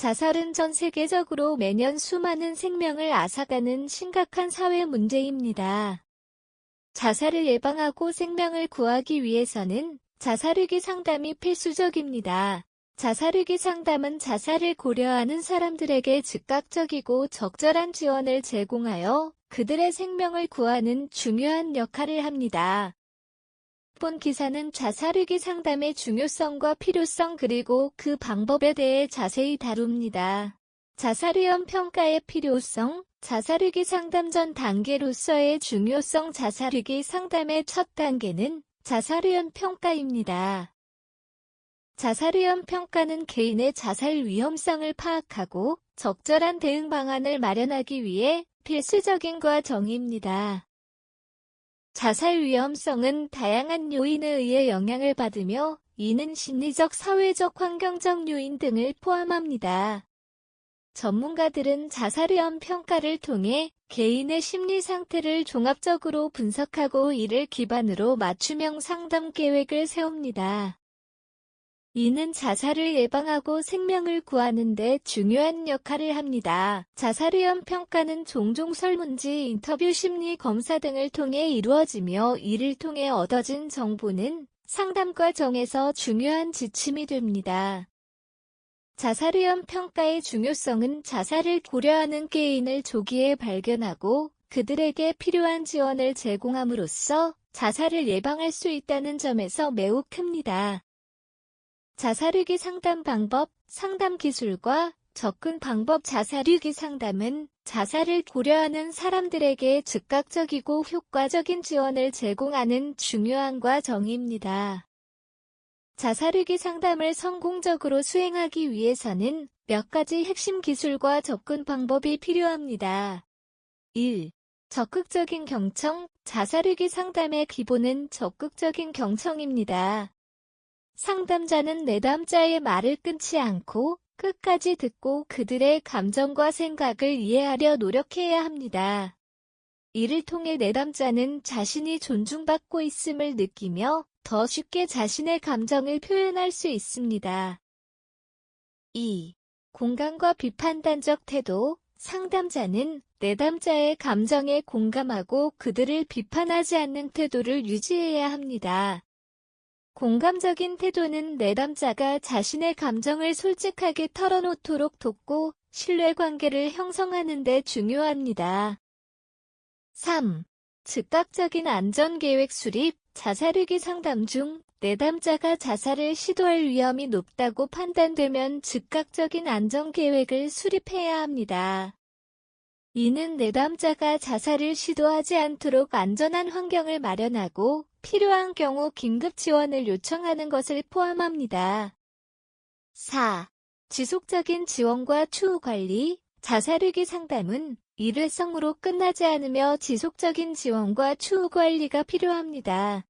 자살은 전 세계적으로 매년 수많은 생명을 앗아가는 심각한 사회 문제입니다. 자살을 예방하고 생명을 구하기 위해서는 자살위기 상담이 필수적입니다. 자살위기 상담은 자살을 고려하는 사람들에게 즉각적이고 적절한 지원을 제공하여 그들의 생명을 구하는 중요한 역할을 합니다. 본 기사는 자살위기 상담의 중요성과 필요성 그리고 그 방법에 대해 자세히 다룹니다. 자살위험 평가의 필요성, 자살위기 상담 전 단계로서의 중요성. 자살위기 상담의 첫 단계는 자살위험 평가입니다. 자살위험 평가는 개인의 자살 위험성을 파악하고 적절한 대응 방안을 마련하기 위해 필수적인 과정입니다. 자살 위험성은 다양한 요인에 의해 영향을 받으며 이는 심리적, 사회적, 환경적 요인 등을 포함합니다. 전문가들은 자살 위험 평가를 통해 개인의 심리 상태를 종합적으로 분석하고 이를 기반으로 맞춤형 상담 계획을 세웁니다. 이는 자살을 예방하고 생명을 구하는 데 중요한 역할을 합니다. 자살 위험 평가는 종종 설문지, 인터뷰, 심리 검사 등을 통해 이루어지며 이를 통해 얻어진 정보는 상담 과정에서 중요한 지침이 됩니다. 자살 위험 평가의 중요성은 자살을 고려하는 개인을 조기에 발견하고 그들에게 필요한 지원을 제공함으로써 자살을 예방할 수 있다는 점에서 매우 큽니다. 자살위기 상담 방법, 상담 기술과 접근 방법. 자살위기 상담은 자살을 고려하는 사람들에게 즉각적이고 효과적인 지원을 제공하는 중요한 과정입니다. 자살위기 상담을 성공적으로 수행하기 위해서는 몇 가지 핵심 기술과 접근 방법이 필요합니다. 1. 적극적인 경청. 자살위기 상담의 기본은 적극적인 경청입니다. 상담자는 내담자의 말을 끊지 않고 끝까지 듣고 그들의 감정과 생각을 이해하려 노력해야 합니다. 이를 통해 내담자는 자신이 존중받고 있음을 느끼며 더 쉽게 자신의 감정을 표현할 수 있습니다. 2. 공감과 비판단적 태도. 상담자는 내담자의 감정에 공감하고 그들을 비판하지 않는 태도를 유지해야 합니다. 공감적인 태도는 내담자가 자신의 감정을 솔직하게 털어놓도록 돕고 신뢰관계를 형성하는 데 중요합니다. 3. 즉각적인 안전계획 수립. 자살위기 상담 중 내담자가 자살을 시도할 위험이 높다고 판단되면 즉각적인 안전계획을 수립해야 합니다. 이는 내담자가 자살을 시도하지 않도록 안전한 환경을 마련하고 필요한 경우 긴급 지원을 요청하는 것을 포함합니다. 4. 지속적인 지원과 추후 관리. 자살위기 상담은 일회성으로 끝나지 않으며 지속적인 지원과 추후 관리가 필요합니다.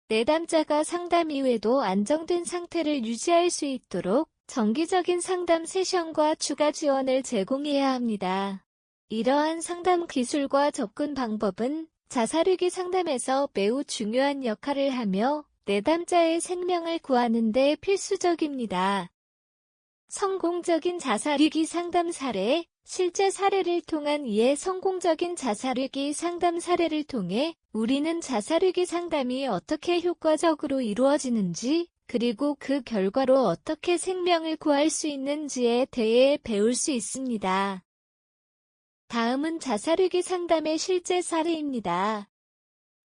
내담자가 상담 이후에도 안정된 상태를 유지할 수 있도록 정기적인 상담 세션과 추가 지원을 제공해야 합니다. 이러한 상담 기술과 접근 방법은 자살위기 상담에서 매우 중요한 역할을 하며 내담자의 생명을 구하는 데 필수적입니다. 성공적인 자살위기 상담 사례. 실제 사례를 통한 이해. 성공적인 자살위기 상담 사례를 통해 우리는 자살위기 상담이 어떻게 효과적으로 이루어지는지 그리고 그 결과로 어떻게 생명을 구할 수 있는지에 대해 배울 수 있습니다. 다음은 자살위기 상담의 실제 사례입니다.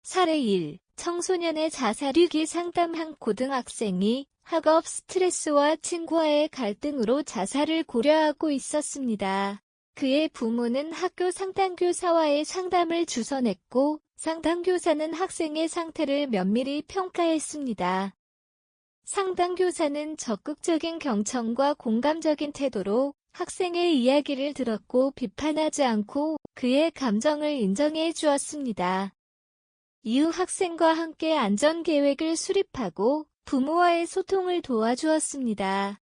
사례 1. 청소년의 자살위기 상담. 한 고등학생이 학업 스트레스와 친구와의 갈등으로 자살을 고려하고 있었습니다. 그의 부모는 학교 상담교사와의 상담을 주선했고 상담교사는 학생의 상태를 면밀히 평가했습니다. 상담교사는 적극적인 경청과 공감적인 태도로 학생의 이야기를 들었고 비판하지 않고 그의 감정을 인정해 주었습니다. 이후 학생과 함께 안전계획을 수립하고 부모와의 소통을 도와주었습니다.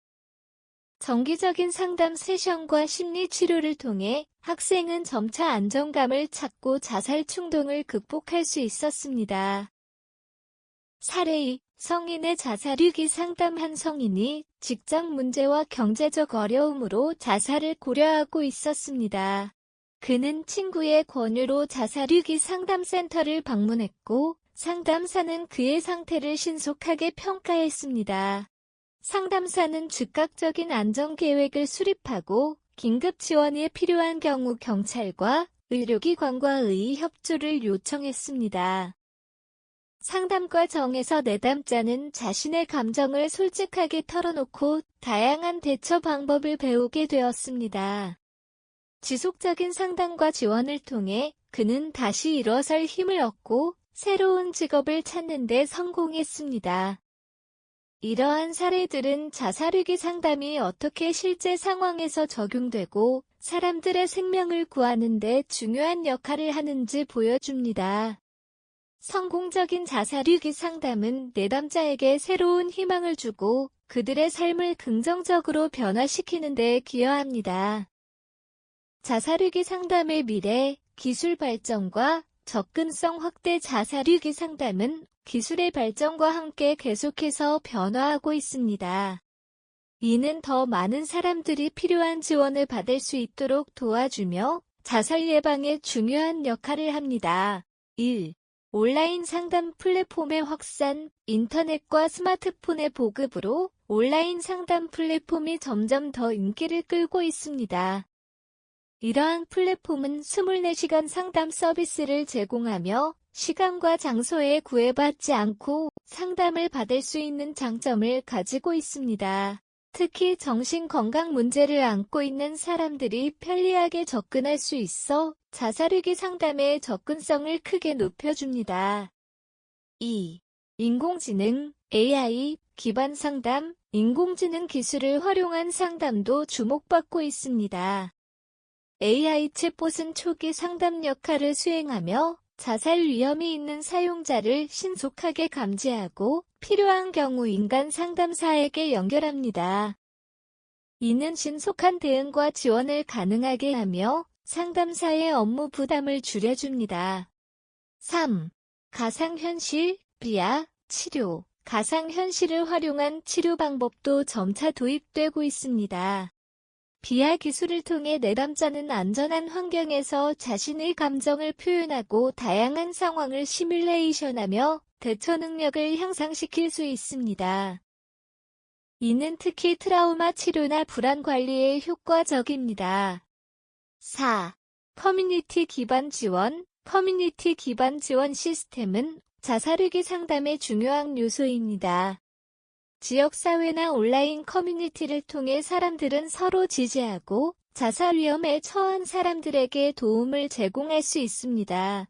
정기적인 상담 세션과 심리치료를 통해 학생은 점차 안정감을 찾고 자살 충동을 극복할 수 있었습니다. 사례 2. 성인의 자살위기 상담한 성인이 직장 문제와 경제적 어려움으로 자살을 고려하고 있었습니다. 그는 친구의 권유로 자살위기 상담센터를 방문했고 상담사는 그의 상태를 신속하게 평가했습니다. 상담사는 즉각적인 안전계획을 수립하고 긴급 지원이 필요한 경우 경찰과 의료기관과의 협조를 요청했습니다. 상담 과정에서 내담자는 자신의 감정을 솔직하게 털어놓고 다양한 대처 방법을 배우게 되었습니다. 지속적인 상담과 지원을 통해 그는 다시 일어설 힘을 얻고 새로운 직업을 찾는 데 성공했습니다. 이러한 사례들은 자살위기 상담이 어떻게 실제 상황에서 적용되고 사람들의 생명을 구하는 데 중요한 역할을 하는지 보여줍니다. 성공적인 자살위기 상담은 내담자에게 새로운 희망을 주고 그들의 삶을 긍정적으로 변화시키는 데 기여합니다. 자살위기 상담의 미래, 기술 발전과 접근성 확대. 자살위기 상담은 기술의 발전과 함께 계속해서 변화하고 있습니다. 이는 더 많은 사람들이 필요한 지원을 받을 수 있도록 도와주며 자살 예방에 중요한 역할을 합니다. 1. 온라인 상담 플랫폼의 확산. 인터넷과 스마트폰의 보급으로 온라인 상담 플랫폼이 점점 더 인기를 끌고 있습니다. 이러한 플랫폼은 24시간 상담 서비스를 제공하며 시간과 장소에 구애받지 않고 상담을 받을 수 있는 장점을 가지고 있습니다. 특히 정신건강 문제를 안고 있는 사람들이 편리하게 접근할 수 있어 자살위기 상담의 접근성을 크게 높여줍니다. 2. 인공지능, AI 기반 상담. 인공지능 기술을 활용한 상담도 주목받고 있습니다. AI 챗봇은 초기 상담 역할을 수행하며 자살 위험이 있는 사용자를 신속하게 감지하고 필요한 경우 인간 상담사에게 연결합니다. 이는 신속한 대응과 지원을 가능하게 하며 상담사의 업무 부담을 줄여줍니다. 3. 가상현실, VR, 치료. 가상현실을 활용한 치료 방법도 점차 도입되고 있습니다. VR 기술을 통해 내담자는 안전한 환경에서 자신의 감정을 표현하고 다양한 상황을 시뮬레이션하며 대처 능력을 향상시킬 수 있습니다. 이는 특히 트라우마 치료나 불안 관리에 효과적입니다. 4. 커뮤니티 기반 지원. 커뮤니티 기반 지원 시스템은 자살위기 상담의 중요한 요소입니다. 지역사회나 온라인 커뮤니티를 통해 사람들은 서로 지지하고 자살 위험에 처한 사람들에게 도움을 제공할 수 있습니다.